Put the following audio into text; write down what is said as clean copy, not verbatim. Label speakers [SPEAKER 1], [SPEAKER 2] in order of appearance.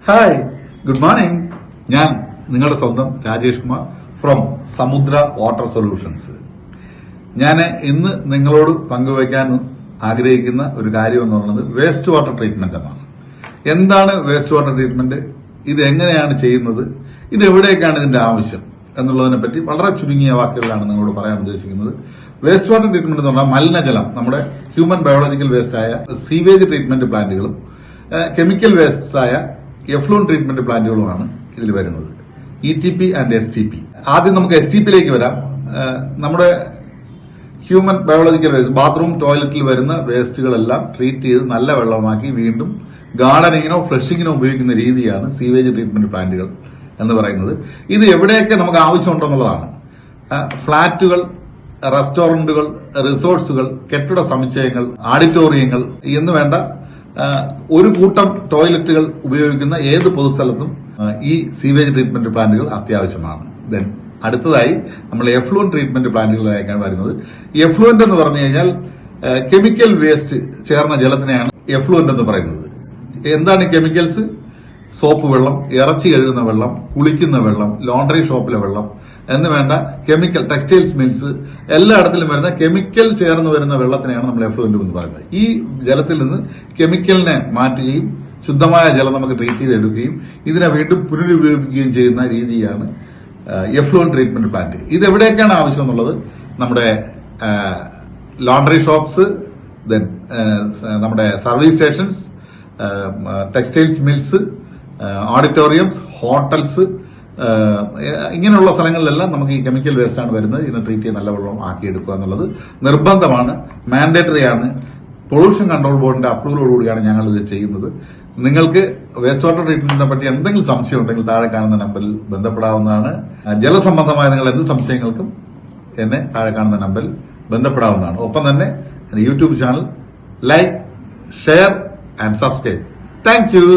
[SPEAKER 1] Hi, good morning. ഞാൻ നിങ്ങളുടെ സ്വന്തം രാജേഷ് കുമാർ ഫ്രം സമുദ്ര വാട്ടർ സൊല്യൂഷൻസ്. ഞാൻ ഇന്ന് നിങ്ങളോട് പങ്കുവയ്ക്കാൻ ആഗ്രഹിക്കുന്ന ഒരു കാര്യം എന്ന് പറയുന്നത് വേസ്റ്റ് വാട്ടർ ട്രീറ്റ്മെന്റ് എന്നാണ്. എന്താണ് വേസ്റ്റ് വാട്ടർ ട്രീറ്റ്മെന്റ്, ഇത് എങ്ങനെയാണ് ചെയ്യുന്നത്, ഇത് എവിടേക്കാണ് ഇതിന്റെ ആവശ്യം എന്നുള്ളതിനെ പറ്റി വളരെ ചുരുങ്ങിയ വാക്കുകളിലാണ് നിങ്ങളോട് പറയാൻ ഉദ്ദേശിക്കുന്നത്. വേസ്റ്റ് വാട്ടർ ട്രീറ്റ്മെന്റ് എന്ന് പറഞ്ഞാൽ മലിനജലം, നമ്മുടെ ഹ്യൂമൻ ബയോളജിക്കൽ വേസ്റ്റ് ആയ സീവേജ് ട്രീറ്റ്മെന്റ് പ്ലാന്റുകളും കെമിക്കൽ വേസ്റ്റ്സ് ആയ എഫ്ലൂൺ ട്രീറ്റ്മെന്റ് പ്ലാന്റുകളുമാണ് ഇതിൽ വരുന്നത്. ETP and STP. ആദ്യം നമുക്ക് STPയിലേക്ക് വരാം. നമ്മുടെ ഹ്യൂമൻ ബയോളജിക്കൽ വേസ്റ്റ്, ബാത്റൂം ടോയ്ലറ്റിൽ വരുന്ന വേസ്റ്റുകളെല്ലാം ട്രീറ്റ് ചെയ്ത് നല്ല വെള്ളമാക്കി വീണ്ടും ഗാർഡനിങ്ങിനോ ഫ്ലഷിങ്ങിനോ ഉപയോഗിക്കുന്ന രീതിയാണ് സീവേജ് ട്രീറ്റ്മെന്റ് പ്ലാന്റുകൾ എന്ന് പറയുന്നത്. ഇത് എവിടെയൊക്കെ നമുക്ക് ആവശ്യമുണ്ടെന്നുള്ളതാണ്. ഫ്ളാറ്റുകൾ, റെസ്റ്റോറന്റുകൾ, റിസോർട്സുകൾ, കെട്ടിട സമുച്ചയങ്ങൾ, ഓഡിറ്റോറിയങ്ങൾ എന്ന് വേണ്ട ഒരു കൂട്ടം ടോയ്ലറ്റുകൾ ഉപയോഗിക്കുന്ന ഏത് പൊതുസ്ഥലത്തും ഈ സീവേജ് ട്രീറ്റ്മെന്റ് പ്ലാന്റുകൾ അത്യാവശ്യമാണ്. ദെൻ അടുത്തതായി നമ്മൾ എഫ്ലൂൻ ട്രീറ്റ്മെന്റ് പ്ലാന്റുകളിലേക്കാണ് വരുന്നത്. എഫ്ലൂന്റ് എന്ന് പറഞ്ഞു കഴിഞ്ഞാൽ കെമിക്കൽ വേസ്റ്റ് ചേർന്ന ജലത്തിനെയാണ് എഫ്ലൂന്റ് എന്ന് പറയുന്നത്. എന്താണ് കെമിക്കൽസ്? സോപ്പ് വെള്ളം, ഇറച്ചി കഴുകുന്ന വെള്ളം, കുളിക്കുന്ന വെള്ളം, ലോണ്ടറി ഷോപ്പിലെ വെള്ളം എന്ന് വേണ്ട കെമിക്കൽ, ടെക്സ്റ്റൈൽസ് മിൽസ്, എല്ലായിടത്തിലും വരുന്ന കെമിക്കൽ ചേർന്ന് വരുന്ന വെള്ളത്തിനെയാണ് നമ്മൾ എഫ്ലൂന്റ് എന്ന് പറയുന്നത്. ഈ ജലത്തിൽ നിന്ന് കെമിക്കലിനെ മാറ്റുകയും ശുദ്ധമായ ജലം നമുക്ക് ട്രീറ്റ് ചെയ്തെടുക്കുകയും ഇതിനെ വീണ്ടും പുനരുപയോഗിക്കുകയും ചെയ്യുന്ന രീതിയാണ് എഫ്ലൂൻ ട്രീറ്റ്മെന്റ് പ്ലാന്റ്. ഇത് എവിടേക്കാണ് ആവശ്യം എന്നുള്ളത് നമ്മുടെ ലോണ്ടറി ഷോപ്സ്, ദെൻ നമ്മുടെ service stations, textiles mills, auditoriums, hotels, ഇങ്ങനെയുള്ള സ്ഥലങ്ങളിലെല്ലാം നമുക്ക് ഈ കെമിക്കൽ വേസ്റ്റ് ആണ് വരുന്നത്. ഇതിനെ ട്രീറ്റ് ചെയ്ത് നല്ല വെള്ളം ആക്കിയെടുക്കുക എന്നുള്ളത് നിർബന്ധമാണ്, മാൻഡേറ്ററി ആണ്. പൊള്യൂഷൻ കൺട്രോൾ ബോർഡിന്റെ അപ്രൂവലോടുകൂടിയാണ് ഞങ്ങൾ ഇത് ചെയ്യുന്നത്. നിങ്ങൾക്ക് വേസ്റ്റ് വാട്ടർ ട്രീറ്റ്മെന്റിനെ പറ്റി എന്തെങ്കിലും സംശയം ഉണ്ടെങ്കിൽ താഴെ കാണുന്ന നമ്പറിൽ ബന്ധപ്പെടാവുന്നതാണ്. ജലസംബന്ധമായ നിങ്ങൾ എന്ത് സംശയങ്ങൾക്കും എന്നെ താഴെ കാണുന്ന നമ്പറിൽ ബന്ധപ്പെടാവുന്നതാണ്. ഒപ്പം തന്നെ YouTube channel like, share and subscribe. Thank you.